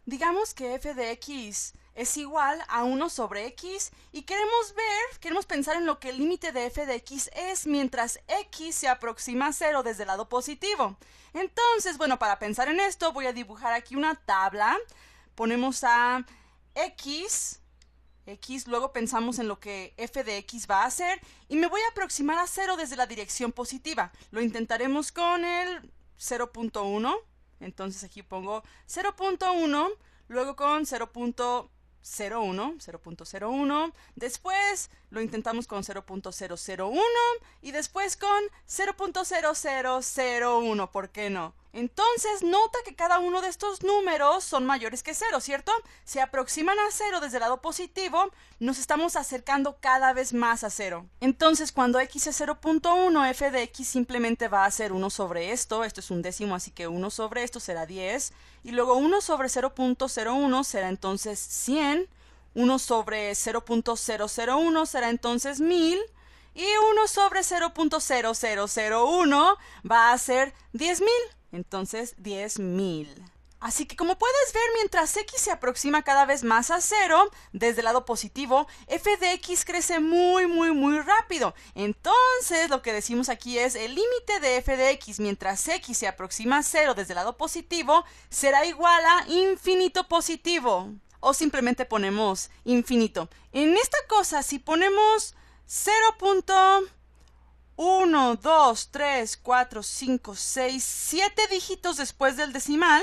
Digamos que f de x es igual a 1 sobre x y queremos pensar en lo que el límite de f de x es mientras x se aproxima a 0 desde el lado positivo. Entonces, bueno, para pensar en esto voy a dibujar aquí una tabla. Ponemos a x, luego pensamos en lo que f de x va a hacer y me voy a aproximar a 0 desde la dirección positiva. Lo intentaremos con el 0.1. Entonces aquí pongo 0.1, luego con 0.01, después lo intentamos con 0.001 y después con 0.0001, ¿por qué no? Entonces nota que cada uno de estos números son mayores que 0, ¿cierto? Se aproximan a 0 desde el lado positivo, nos estamos acercando cada vez más a 0. Entonces cuando x es 0.1, f de x simplemente va a ser 1 sobre esto es un décimo, así que 1 sobre esto será 10, y luego 1 sobre 0.01 será entonces 100, 1 sobre 0.001 será entonces 1000, y 1 sobre 0.0001 va a ser 10.000. Entonces 10.000. Así que como puedes ver, mientras x se aproxima cada vez más a 0, desde el lado positivo, f de x crece muy rápido. Entonces lo que decimos aquí es el límite de f de x mientras x se aproxima a 0 desde el lado positivo será igual a infinito positivo. O simplemente ponemos infinito. En esta cosa, si ponemos 0.1, 2, 3, 4, 5, 6, 7 dígitos después del decimal,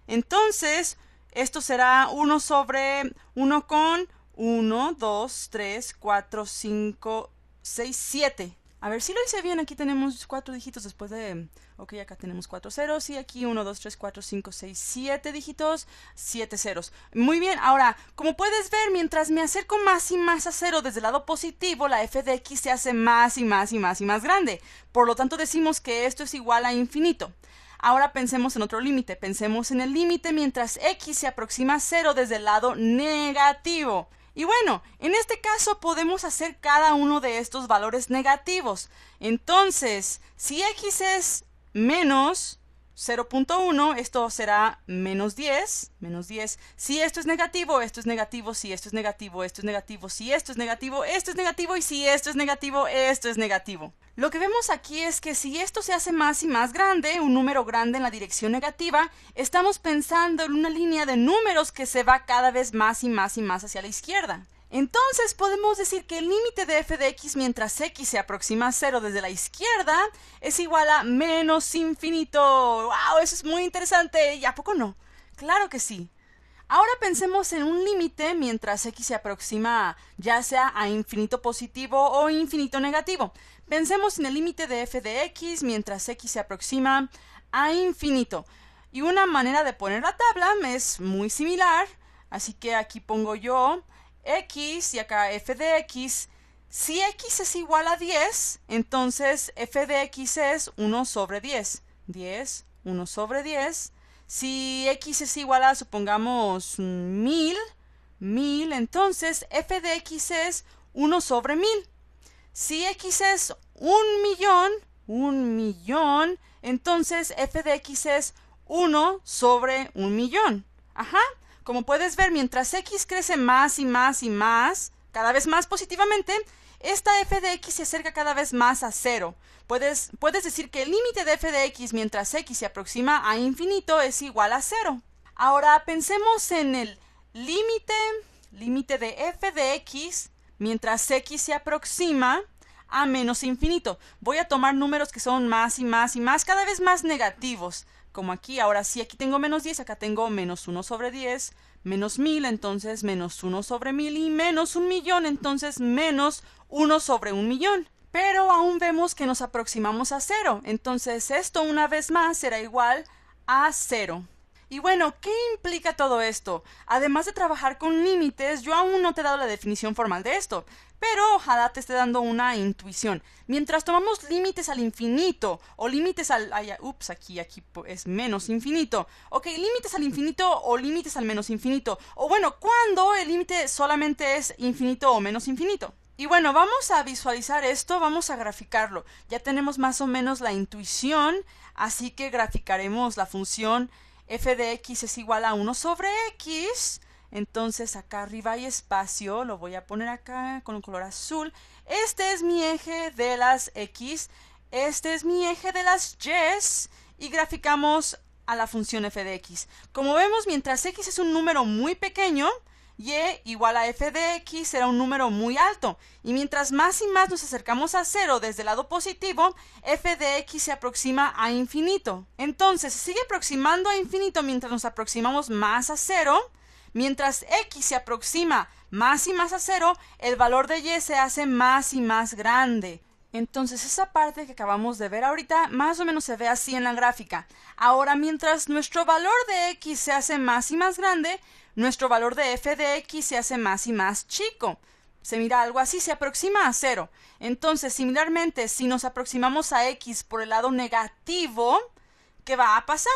entonces esto será 1 sobre 1 con 1, 2, 3, 4, 5, 6, 7. A ver si lo hice bien, aquí tenemos 4 dígitos después de... Ok, acá tenemos 4 ceros y aquí 1, 2, 3, 4, 5, 6, 7 dígitos, 7 ceros. Muy bien, ahora, como puedes ver, mientras me acerco más y más a 0 desde el lado positivo, la f de x se hace más y más grande. Por lo tanto, decimos que esto es igual a infinito. Ahora pensemos en otro límite. Pensemos en el límite mientras x se aproxima a 0 desde el lado negativo. Y bueno, en este caso podemos hacer cada uno de estos valores negativos. Entonces, si x es menos 0.1, esto será menos 10. Si esto es negativo, esto es negativo. Si esto es negativo, esto es negativo. Si esto es negativo, esto es negativo. Y si esto es negativo, esto es negativo. Lo que vemos aquí es que si esto se hace más y más grande, un número grande en la dirección negativa, estamos pensando en una línea de números que se va cada vez más y más hacia la izquierda. Entonces podemos decir que el límite de f de x mientras x se aproxima a 0 desde la izquierda es igual a menos infinito. ¡Wow! Eso es muy interesante. ¿Y a poco no? Claro que sí. Ahora pensemos en un límite mientras x se aproxima ya sea a infinito positivo o infinito negativo. Pensemos en el límite de f de x mientras x se aproxima a infinito. Y una manera de poner la tabla es muy similar, así que aquí pongo yo x y acá f de x. Si x es igual a 10, entonces f de x es 1 sobre 10. 1 sobre 10. Si x es igual a, supongamos, 1000, entonces f de x es 1 sobre 1000. Si x es 1.000.000, entonces f de x es 1 sobre 1.000.000. Ajá. Como puedes ver, mientras x crece más y más, cada vez más positivamente, esta f de x se acerca cada vez más a 0. Puedes decir que el límite de f de x mientras x se aproxima a infinito es igual a 0. Ahora pensemos en el límite de f de x mientras x se aproxima a menos infinito. Voy a tomar números que son más y más, cada vez más negativos. Como aquí, ahora sí, aquí tengo menos 10, acá tengo menos 1 sobre 10, menos 1000, entonces menos 1 sobre 1000, y menos 1.000.000, entonces menos 1 sobre 1.000.000. Pero aún vemos que nos aproximamos a 0, entonces esto una vez más será igual a 0. Y bueno, ¿qué implica todo esto? Además de trabajar con límites, yo aún no te he dado la definición formal de esto, pero ojalá te esté dando una intuición. Mientras tomamos límites al infinito, o límites al... aquí es menos infinito. Ok, límites al infinito o límites al menos infinito. O bueno, ¿cuándo el límite solamente es infinito o menos infinito? Y bueno, vamos a visualizar esto, vamos a graficarlo. Ya tenemos más o menos la intuición, así que graficaremos la función f de x es igual a 1 sobre x. Entonces acá arriba hay espacio, lo voy a poner acá con un color azul. Este es mi eje de las x, este es mi eje de las y's y graficamos a la función f de x. Como vemos, mientras x es un número muy pequeño, y igual a f de x será un número muy alto. Y mientras más y más nos acercamos a 0 desde el lado positivo, f de x se aproxima a infinito. Entonces, se sigue aproximando a infinito mientras nos aproximamos más a 0. Mientras x se aproxima más y más a 0, el valor de y se hace más y más grande. Entonces esa parte que acabamos de ver ahorita más o menos se ve así en la gráfica. Ahora, mientras nuestro valor de x se hace más y más grande, nuestro valor de f de x se hace más y más chico. Se mira algo así, se aproxima a 0. Entonces, similarmente, si nos aproximamos a x por el lado negativo, ¿qué va a pasar?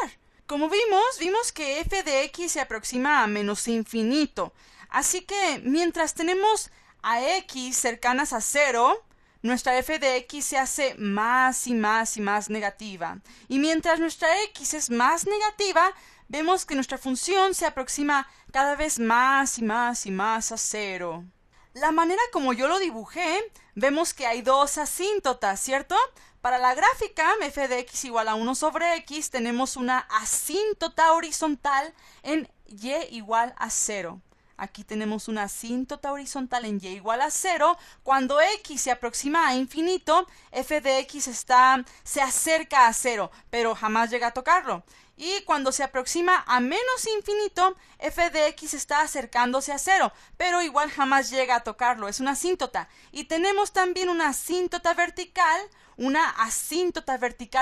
Como vimos que f de x se aproxima a menos infinito. Así que mientras tenemos a x cercanas a 0, nuestra f de x se hace más y más y más negativa. Y mientras nuestra x es más negativa, vemos que nuestra función se aproxima cada vez más y más y más a 0. La manera como yo lo dibujé, vemos que hay dos asíntotas, ¿cierto? Para la gráfica, f de x igual a 1 sobre x, tenemos una asíntota horizontal en y igual a 0. Aquí tenemos una asíntota horizontal en y igual a 0. Cuando x se aproxima a infinito, f de x se acerca a 0, pero jamás llega a tocarlo. Y cuando se aproxima a menos infinito, f de x está acercándose a 0, pero igual jamás llega a tocarlo. Es una asíntota. Y tenemos también una asíntota vertical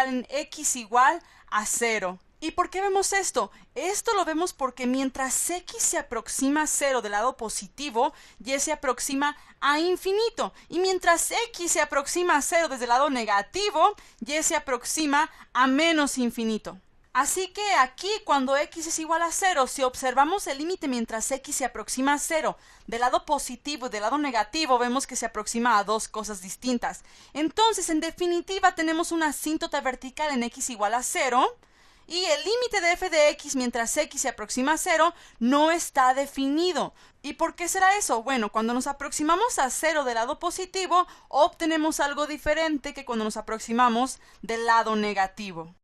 en x igual a 0. ¿Y por qué vemos esto? Esto lo vemos porque mientras x se aproxima a 0 del lado positivo, y se aproxima a infinito. Y mientras x se aproxima a 0 desde el lado negativo, y se aproxima a menos infinito. Así que aquí, cuando x es igual a 0, si observamos el límite mientras x se aproxima a 0, del lado positivo y del lado negativo, vemos que se aproxima a dos cosas distintas. Entonces, en definitiva, tenemos una asíntota vertical en x igual a 0, y el límite de f de x mientras x se aproxima a 0 no está definido. ¿Y por qué será eso? Bueno, cuando nos aproximamos a 0 del lado positivo, obtenemos algo diferente que cuando nos aproximamos del lado negativo.